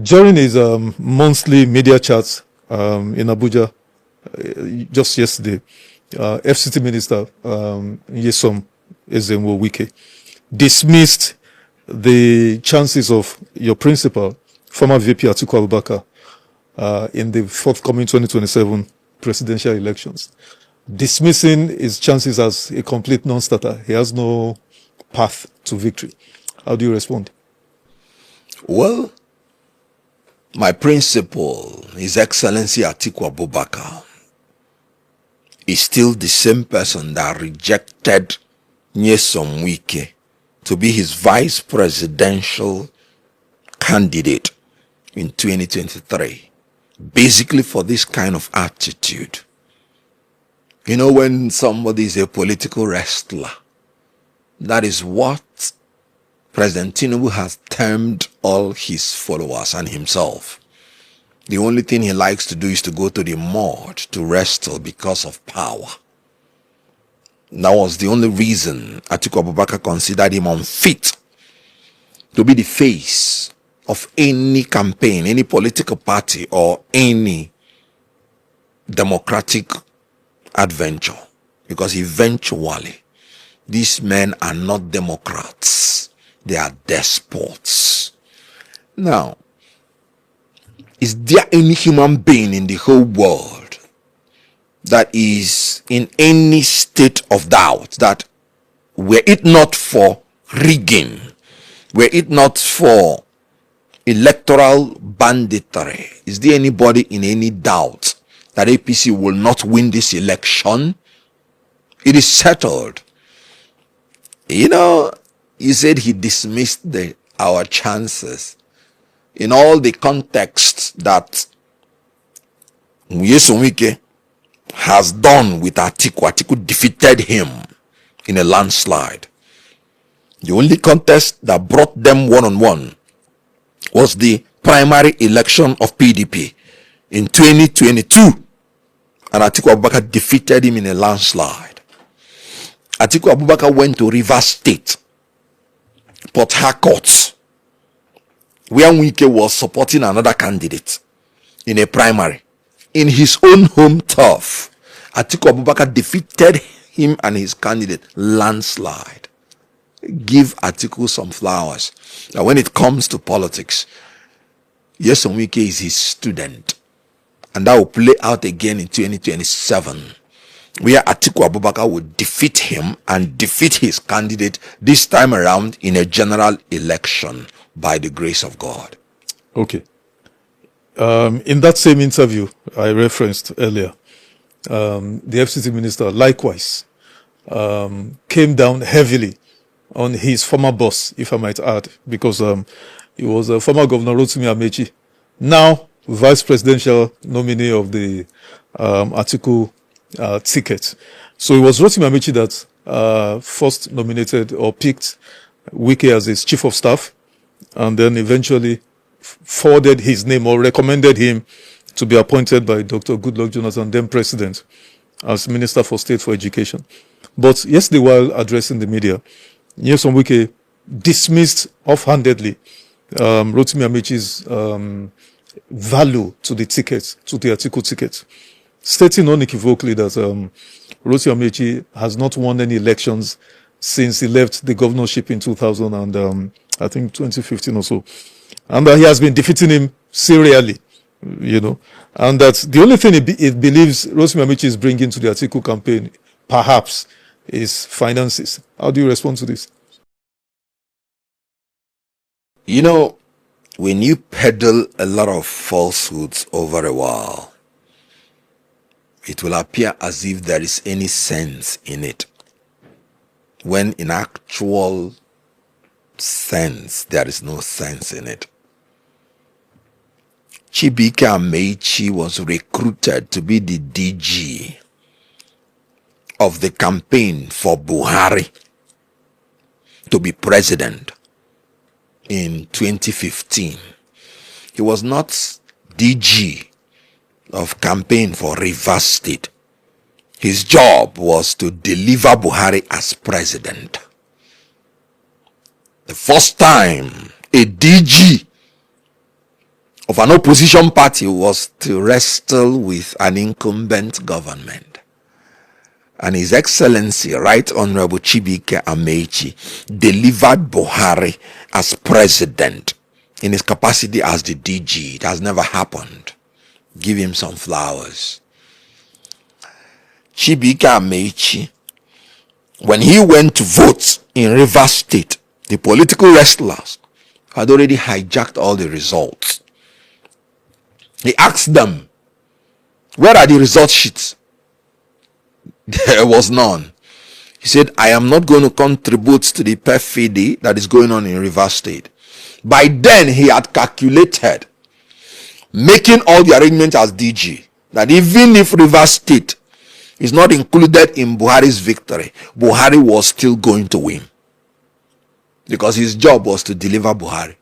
During his monthly media chat in Abuja just yesterday, FCT Minister Nyesom Ezenwo Wike dismissed the chances of your principal, former VP Atiku Abubakar, in the forthcoming 2027 presidential elections, dismissing his chances as a complete non-starter. He has no path to victory. How do you respond? Well, my principal, His Excellency Atiku Abubakar, is still the same person that rejected Nyesom Wike to be his vice presidential candidate in 2023. Basically for this kind of attitude. You know, when somebody is a political wrestler, that is what President Tinubu has termed all his followers and himself. The only thing he likes to do is to go to the mud to wrestle because of power. That was the only reason Atiku Abubakar considered him unfit to be the face of any campaign, any political party, or any democratic adventure. Because eventually, these men are not democrats. They are despots. Now, is there any human being in the whole world that is in any state of doubt that were it not for rigging, were it not for electoral banditry, is there anybody in any doubt that APC will not win this election? It is settled. You know, he said he dismissed our chances in all the contexts that Nyesom Wike has done with Atiku. Atiku defeated him in a landslide. The only contest that brought them one-on-one was the primary election of PDP in 2022. And Atiku Abubakar defeated him in a landslide. Atiku Abubakar went to Rivers State, Port Harcourt, where Wike was supporting another candidate in a primary. In his own home turf, Atiku Abubakar defeated him and his candidate landslide. Give Atiku some flowers. Now, when it comes to politics, Nyesom Wike is his student. And that will play out again in 2027, where Atiku Abubakar will defeat him and defeat his candidate this time around in a general election by the grace of God. Okay. In that same interview I referenced earlier, the FCT minister likewise came down heavily on his former boss, if I might add, because he was a former Governor Rotimi Amaechi, now vice presidential nominee of the Atiku ticket. So it was Rotimi Amaechi that first nominated or picked Wike as his chief of staff, and then eventually forwarded his name or recommended him to be appointed by Dr. Goodluck Jonathan, then president, as Minister for State for Education. But yesterday, while addressing the media, Nyesom Wike dismissed offhandedly Rotimi Amaechi's value to the ticket, to the Atiku ticket, stating unequivocally that Rotimi Amaechi has not won any elections since he left the governorship in 2000 and I think 2015 or so, and that he has been defeating him serially, you know, and that the only thing it believes Rotimi Amaechi is bringing to the Atiku campaign, perhaps, is finances. How do you respond to this? You know, when you peddle a lot of falsehoods over a while, it will appear as if there is any sense in it, when in actual sense there is no sense in it. Chibike Amaechi was recruited to be the DG of the campaign for Buhari to be president in 2015. He was not DG of campaign for Rivers State. His job was to deliver Buhari as president. The first time a DG of an opposition party was to wrestle with an incumbent government. And His Excellency, Right Honorable Chibuike Amaechi, delivered Buhari as president in his capacity as the DG. It has never happened. Give him some flowers. Chibuike Amaechi, when he went to vote in Rivers State, the political wrestlers had already hijacked all the results. He asked them, where are the result sheets? There was none. He said, I am not going to contribute to the perfidy that is going on in Rivers State. By then, he had calculated, making all the arrangements as DG, that even if Rivers State is not included in Buhari's victory, Buhari was still going to win. Because his job was to deliver Buhari.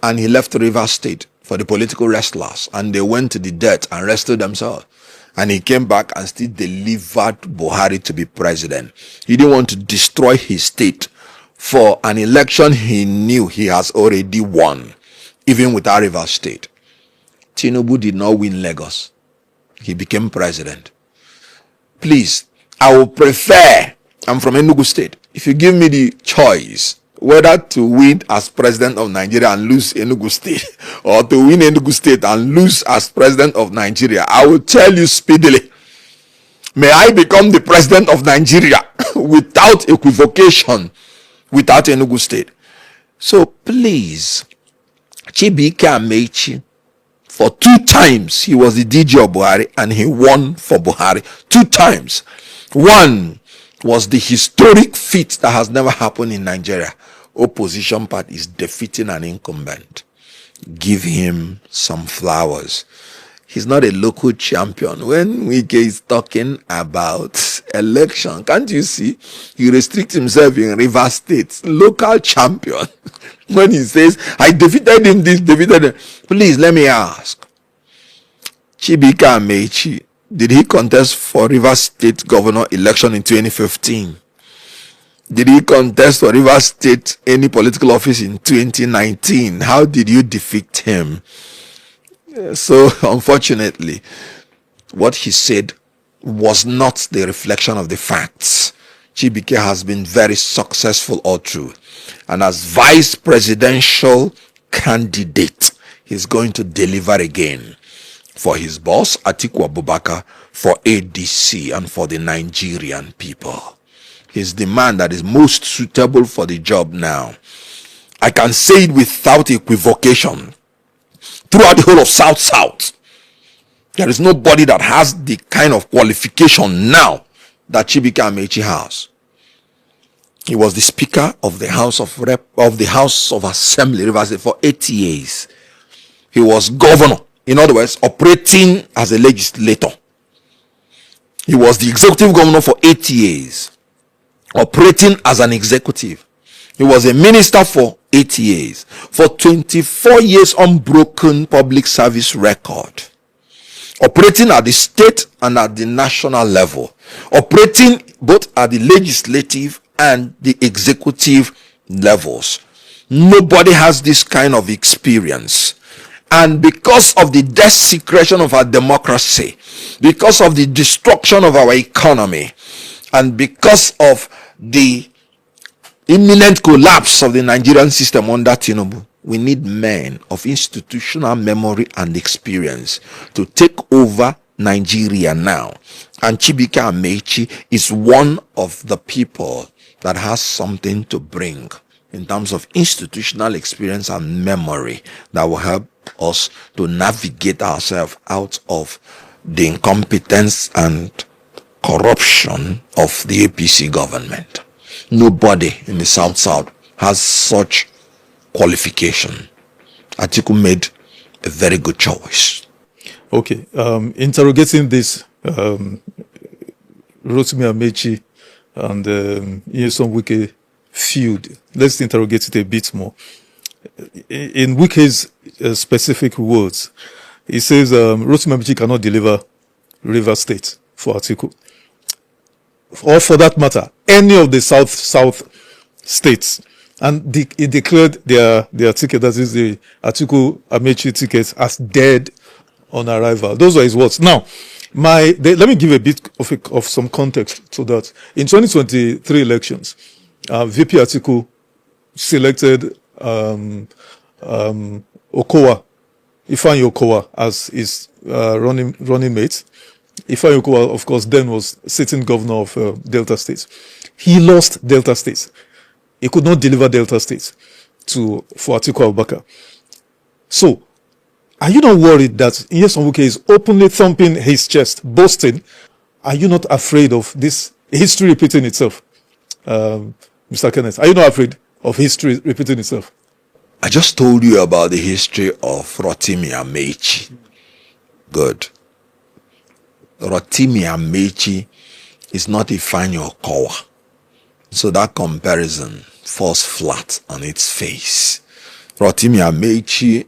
And he left Rivers State for the political wrestlers, and they went to the dirt and rested themselves. And he came back and still delivered Buhari to be president. He didn't want to destroy his state for an election he knew he has already won, even without Rivers State. Tinubu did not win Lagos. He became president. Please, I would prefer, I'm from Enugu State, if you give me the choice whether to win as president of Nigeria and lose Enugu State, or to win Enugu State and lose as president of Nigeria, I will tell you speedily, may I become the president of Nigeria without equivocation, without Enugu State. So please, Chibuike Amaechi, for 2 times he was the DG of Buhari and he won for Buhari 2 times. One was the historic feat that has never happened in Nigeria. Opposition party is defeating an incumbent. Give him some flowers. He's not a local champion. When Wike is talking about election, can't you see? He restricts himself in Rivers State. Local champion. When he says, I defeated him, this defeated him. Please, let me ask. Chibuike Amaechi, did he contest for Rivers State governor election in 2015? Did he contest for Rivers State any political office in 2019? How did you defeat him? So, unfortunately, what he said was not the reflection of the facts. Chibuike has been very successful all through. And as vice presidential candidate, he's going to deliver again for his boss, Atiku Abubakar, for ADC, and for the Nigerian people. He's the man that is most suitable for the job now. I can say it without equivocation. Throughout the whole of South, there is nobody that has the kind of qualification now that Chibuike Amaechi has. He was the Speaker of the House of Assembly, Rivers State, for 8 years. He was governor. In other words, operating as a legislator. He was the executive governor for 8 years, operating as an executive. He was a minister for 8 years. For 24 years, unbroken public service record. Operating at the state and at the national level. Operating both at the legislative and the executive levels. Nobody has this kind of experience. And because of the desecration of our democracy, because of the destruction of our economy, and because of the imminent collapse of the Nigerian system under Tinubu, we need men of institutional memory and experience to take over Nigeria now. And Chibuike Amaechi is one of the people that has something to bring in terms of institutional experience and memory that will help us to navigate ourselves out of the incompetence and corruption of the APC government. Nobody in the South has such qualification. Atiku made a very good choice. Okay, interrogating this Rotimi Amaechi and Nyesom Wike feud, let's interrogate it a bit more. In Wike's specific words, he says Rotimi Amaechi cannot deliver River State for Atiku. Or for that matter, any of the South states. And he declared their ticket, that is the Atiku Amaechi ticket, as dead on arrival. Those are his words. Now, let me give a bit of some context to that. In 2023 elections, VP Atiku selected Ifeanyi Okowa as his running mate. Ifeanyi Okowa, of course, then was sitting governor of Delta State. He lost Delta State. He could not deliver Delta State for Atiku Abubakar. So, are you not worried that Nyesom Wike is openly thumping his chest, boasting? Are you not afraid of this history repeating itself, Mr. Kenneth? Are you not afraid of history repeating itself? I just told you about the history of Rotimi Amaechi. Good. Rotimi Amaechi is not Ifeanyi Okowa. So that comparison falls flat on its face. Rotimi Amaechi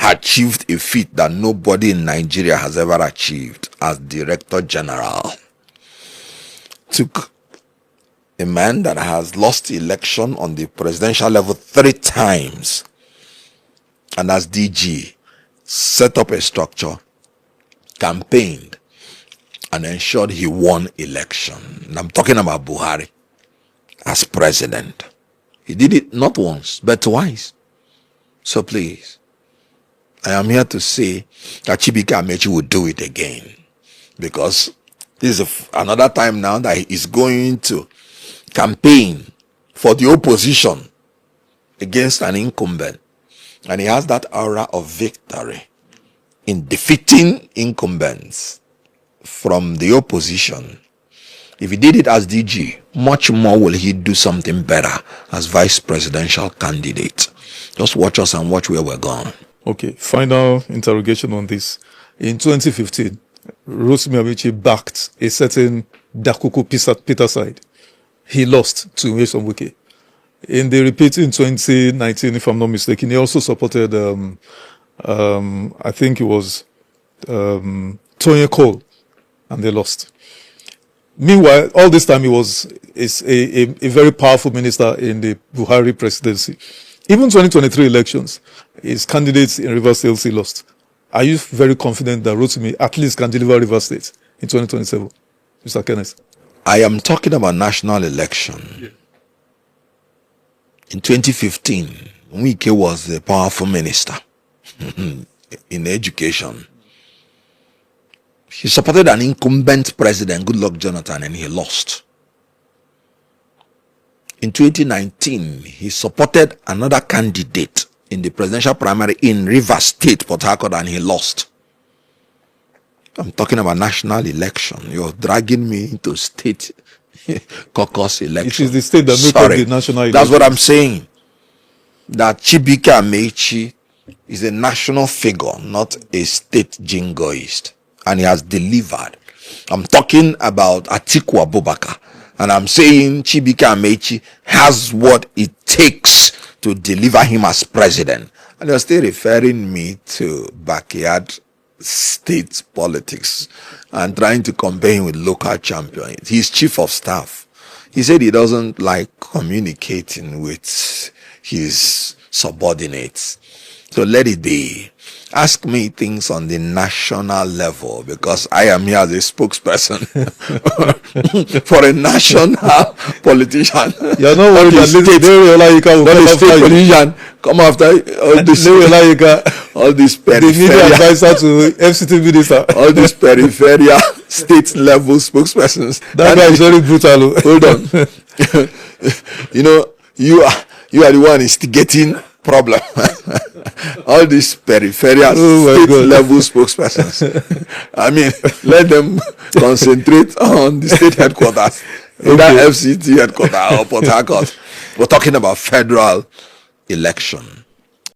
achieved a feat that nobody in Nigeria has ever achieved as Director General. Took a man that has lost the election on the presidential level 3 times, and as DG, set up a structure, campaigned, and ensured he won election. And I'm talking about Buhari as president. He did it not once, but twice. So please, I am here to say that Chibike Amaechi will do it again, because this is another time now that he is going to campaign for the opposition against an incumbent, and he has that aura of victory in defeating incumbents from the opposition. If he did it as DG, much more will he do something better as vice presidential candidate. Just watch us and watch where we're going. Okay, final interrogation on this. In 2015, Rotimi Amaechi backed a certain Dakuku Peterside. He lost to Nyesom Wike. In the repeat in 2019, if I'm not mistaken, he also supported, I think it was Tony Cole, and they lost. Meanwhile, all this time he was a very powerful minister in the Buhari presidency. Even 2023 elections, his candidates in Rivers State he lost. Are you very confident that Rotimi at least can deliver Rivers State in 2027, Mr. Kenneth? I am talking about national election. Yeah. In 2015, Wike was the powerful minister in education. He supported an incumbent president, Goodluck Jonathan, and he lost. In 2019, he supported another candidate in the presidential primary in Rivers State, Port Harcourt, and he lost. I'm talking about national election. You're dragging me into state caucus election. It is the state that makes up the national election. That's what I'm saying. That Chibike Amaechi is a national figure, not a state jingoist. And he has delivered. I'm talking about Atiku Abubakar. And I'm saying Chibike Amaechi has what it takes to deliver him as president. And they're still referring me to backyard state politics and trying to compare him with local champions. He's chief of staff. He said he doesn't like communicating with his subordinates. So let it be. Ask me things on the national level, because I am here as a spokesperson for a national politician. You're not worried that the state politician come after all this peripheral. The media advisor to FCT minister. All these peripheral state level spokespersons. That guy is very brutal. Hold on. You are the one instigating problem. All these peripheral state level spokespersons. I mean, let them concentrate on the state headquarters, either FCT headquarters or Port Harcourt. We're talking about federal election.